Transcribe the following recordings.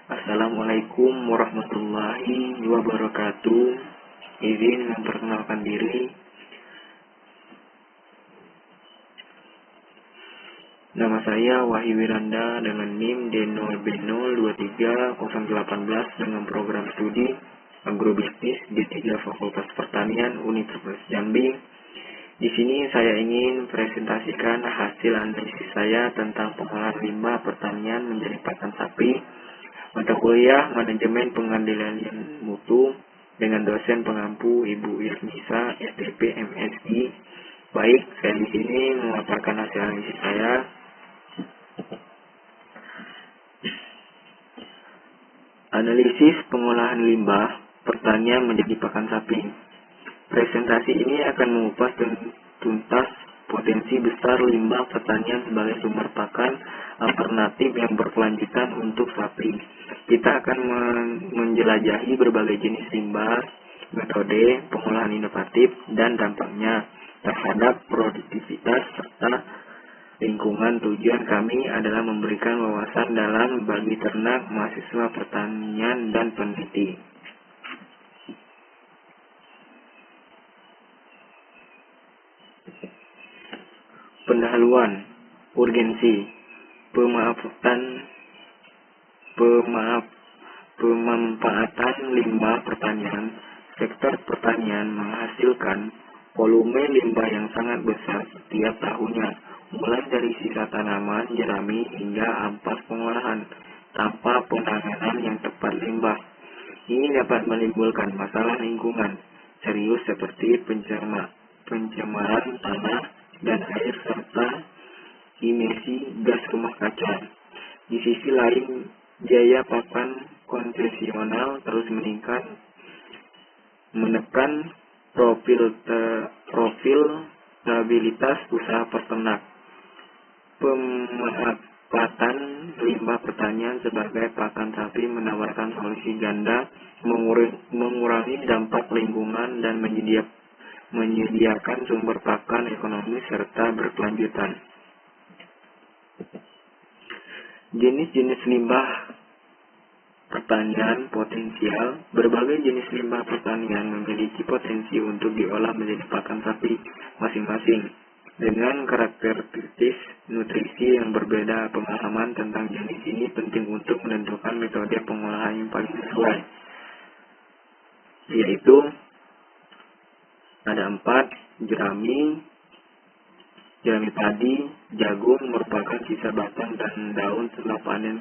Assalamualaikum warahmatullahi wabarakatuh. Izin memperkenalkan diri. Nama saya Wahyu Wiranda dengan NIM D0B0230818 dengan program studi Agrobisnis D3 Fakultas Pertanian Universitas Jambi. Di sini saya ingin presentasikan hasil analisis saya tentang pengolahan limbah pertanian menjadi pakan sapi. Mata kuliah Manajemen Pengendalian Mutu dengan dosen pengampu Ibu Irnisa, STP MSI. Baik, saya di sini memaparkan hasil analisis saya. Analisis pengolahan limbah pertanian menjadi pakan sapi. Presentasi ini akan mengupas tuntas potensi besar limbah pertanian sebagai sumber pakan alternatif yang berkelanjutan untuk sapi. Kita akan menjelajahi berbagai jenis limbah, metode pengolahan inovatif, dan dampaknya terhadap produktivitas serta lingkungan. Tujuan kami adalah memberikan wawasan dalam bagi ternak, mahasiswa pertanian, dan peneliti. Pendahuluan, urgensi, pemanfaatan limbah pertanian. Sektor pertanian menghasilkan volume limbah yang sangat besar setiap tahunnya, mulai dari sisa tanaman, jerami, hingga ampas pengolahan tanpa penanganan yang tepat limbah. Ini dapat menimbulkan masalah lingkungan serius seperti pencemaran tanah dan air serta emisi gas rumah kaca. Di sisi lain, biaya pakan konvensional terus meningkat, menekan profitabilitas usaha peternak. Pemanfaatan limbah pertanian sebagai pakan sapi menawarkan solusi ganda, mengurangi dampak lingkungan dan menyediakan sumber pakan ekonomi serta berkelanjutan. Jenis-jenis limbah pertanian potensial. Berbagai jenis limbah pertanian memiliki potensi untuk diolah menjadi pakan sapi masing-masing. Dengan karakteristik nutrisi yang berbeda, pemahaman tentang jenis ini penting untuk menentukan metode pengolahan yang paling sesuai. Yaitu ada 4, jerami padi, jagung merupakan sisa batang dan daun setelah panen,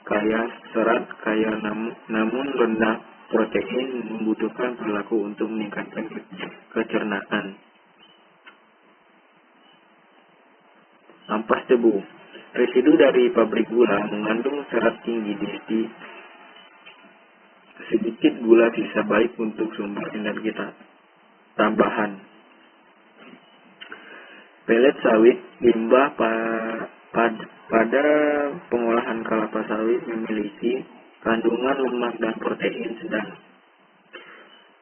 kaya serat, kaya namun rendah protein, membutuhkan perilaku untuk meningkatkan kecernaan. Ampas tebu, residu dari pabrik gula mengandung serat tinggi di sedikit gula sisa baik untuk sumber energi tambahan. Pelet sawit, limbah pada pengolahan kelapa sawit memiliki kandungan lemak dan protein sedang.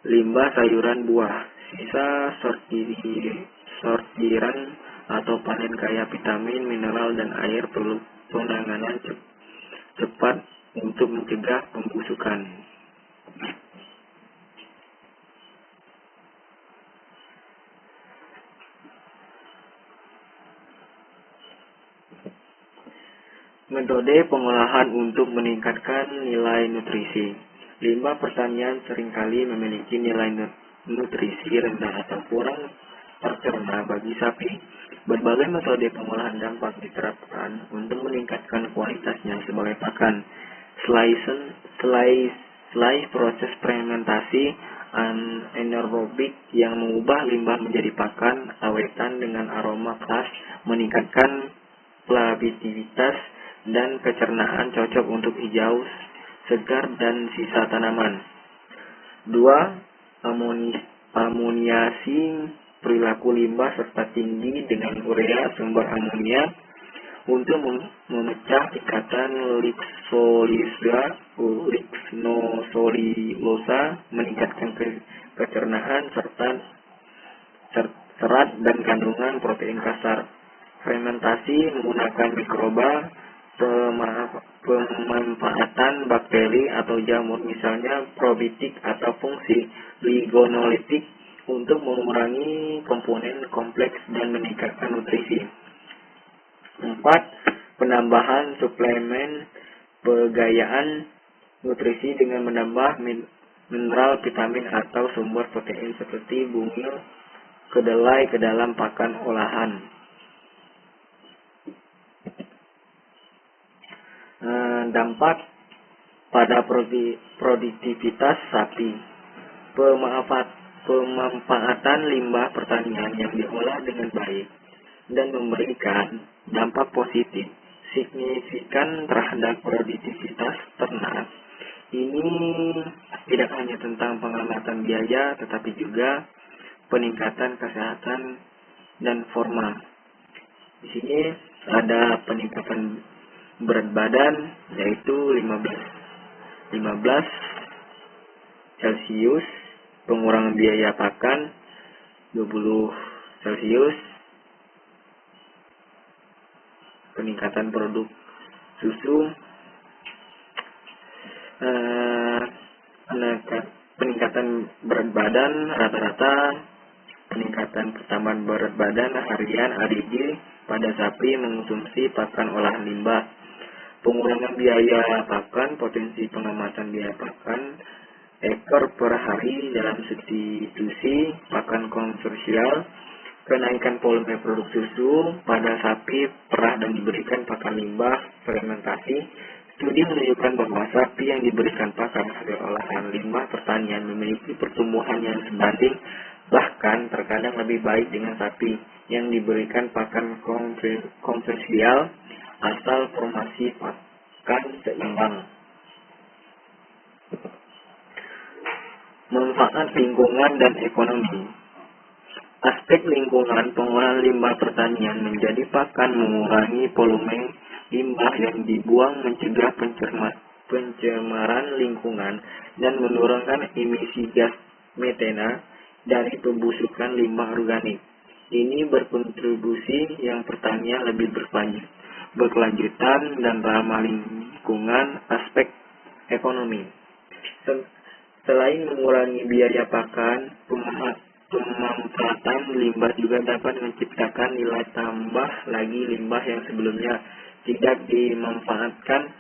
Limbah sayuran buah, sisa sortiran atau panen kaya vitamin, mineral, dan air perlu penanganan cepat untuk mencegah pembusukan. Metode pengolahan untuk meningkatkan nilai nutrisi. Limbah pertanian seringkali memiliki nilai nutrisi rendah atau kurang tercerna bagi sapi. Berbagai metode pengolahan dapat diterapkan untuk meningkatkan kualitasnya sebagai pakan. Selain proses fermentasi anaerobik yang mengubah limbah menjadi pakan awetan dengan aroma khas, meningkatkan flavonoiditas dan kecernaan, cocok untuk hijau, segar, dan sisa tanaman. 2. Amoniasi perilaku limbah serta tinggi dengan urea sumber amonia untuk memecah ikatan lignosilulosa, meningkatkan kecernaan serta serat dan kandungan protein kasar. Fermentasi menggunakan mikroba pemanfaatan bakteri atau jamur, misalnya probiotik atau fungsi ligonolitik untuk mengurangi komponen kompleks dan meningkatkan nutrisi. 4. Penambahan suplemen pegayaan nutrisi dengan menambah mineral, vitamin, atau sumber protein seperti bungil kedelai ke dalam pakan olahan. Dampak pada produktivitas sapi. Pemanfaatan limbah pertanian yang diolah dengan baik dan memberikan dampak positif signifikan terhadap produktivitas ternak. Ini tidak hanya tentang pengamatan biaya, tetapi juga peningkatan kesehatan dan formal. Di sini ada peningkatan berat badan, yaitu 15 Celcius, pengurangan biaya pakan 20 Celcius, peningkatan produk susu, peningkatan berat badan rata-rata, peningkatan pertambahan berat badan harian ADG pada sapi mengonsumsi pakan olahan limbah, pengurangan biaya pakan, potensi pengamatan biaya pakan ekor per hari dalam substitusi pakan konvensional, kenaikan volume produk susu pada sapi perah dan diberikan pakan limbah fermentasi. Studi menunjukkan bahwa sapi yang diberikan pakan hasil olahan limbah pertanian memiliki pertumbuhan yang sebanding, bahkan terkadang lebih baik dengan sapi yang diberikan pakan konvensional asal formasi pakan seimbang. Manfaat lingkungan dan ekonomi. Aspek lingkungan, pengolahan limbah pertanian menjadi pakan mengurangi volume limbah yang dibuang, mencegah pencemaran lingkungan, dan menurunkan emisi gas metana dari pembusukan limbah organik. Ini berkontribusi yang pertanian lebih berkelanjutan dan ramah lingkungan. Aspek ekonomi. Selain mengurangi biaya pakan, pemanfaatan limbah juga dapat menciptakan nilai tambah lagi limbah yang sebelumnya tidak dimanfaatkan.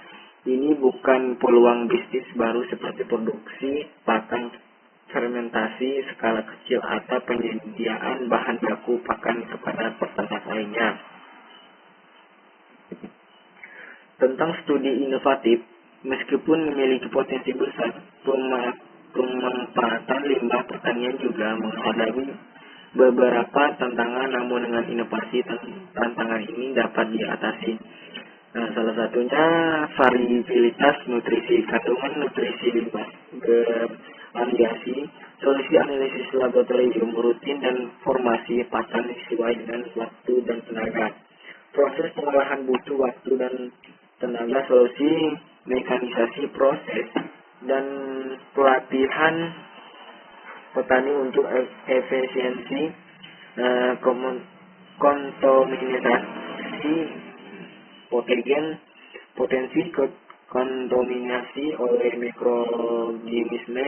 Ini bukan peluang bisnis baru seperti produksi pakan fermentasi skala kecil atau penyediaan bahan baku pakan kepada peternak lainnya. Tentang studi inovatif, meskipun memiliki potensi besar, pemanfaatan limbah pertanian juga menghadapi beberapa tantangan, namun dengan inovasi tantangan ini dapat diatasi. Salah satunya variabilitas nutrisi. Kandungan nutrisi limbah bervariasi. Solusi analisis laboratorium rutin dan formasi pakan sesuai dengan waktu dan tenaga. Proses pengolahan butuh waktu dan tenaga. Solusi mekanisasi proses dan pelatihan petani untuk efisiensi kontaminasi potensi kontaminasi oleh mikroorganisme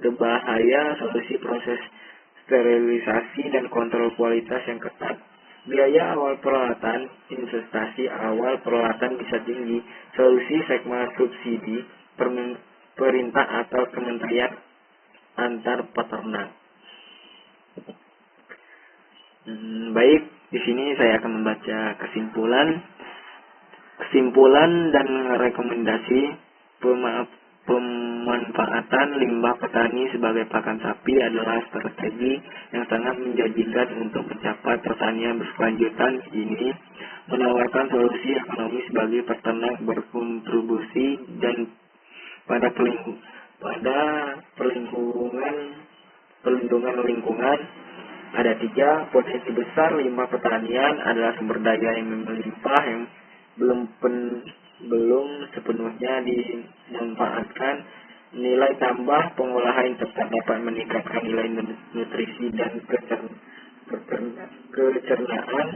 berbahaya, solusi proses sterilisasi dan kontrol kualitas yang ketat. Biaya awal peralatan, investasi awal peralatan bisa tinggi. Solusi segmen subsidi perintah atau kementerian antar peternak. Baik, di sini saya akan membaca kesimpulan dan rekomendasi pemanfaatan limbah petani sebagai pakan sapi adalah strategi yang sangat menjanjikan untuk mencapai pertanian berkelanjutan. Ini menawarkan solusi ekonomi sebagai peternak berkontribusi dan pada perlindungan lingkungan. Ada 3 potensi besar limbah pertanian adalah sumber daya yang melimpah yang belum sepenuhnya dimanfaatkan. Nilai tambah pengolahan yang tepat dapat meningkatkan nilai nutrisi dan kecernaan.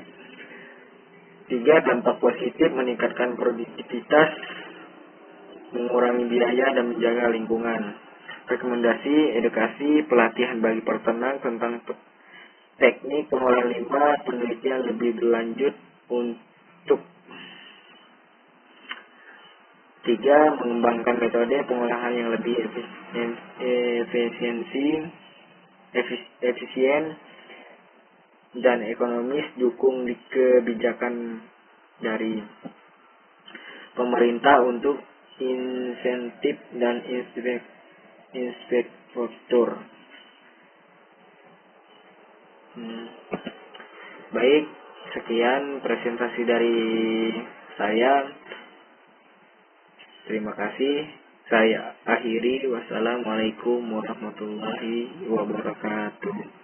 3. Dampak positif meningkatkan produktivitas, mengurangi biaya, dan menjaga lingkungan. Rekomendasi edukasi pelatihan bagi peternak tentang teknik pengolahan limbah, penelitian lebih berlanjut untuk 3. Mengembangkan metode pengolahan yang lebih efisien dan ekonomis, dukung kebijakan dari pemerintah untuk insentif dan inspektor. Baik, sekian presentasi dari saya. Terima kasih. Saya akhiri. Wassalamualaikum warahmatullahi wabarakatuh.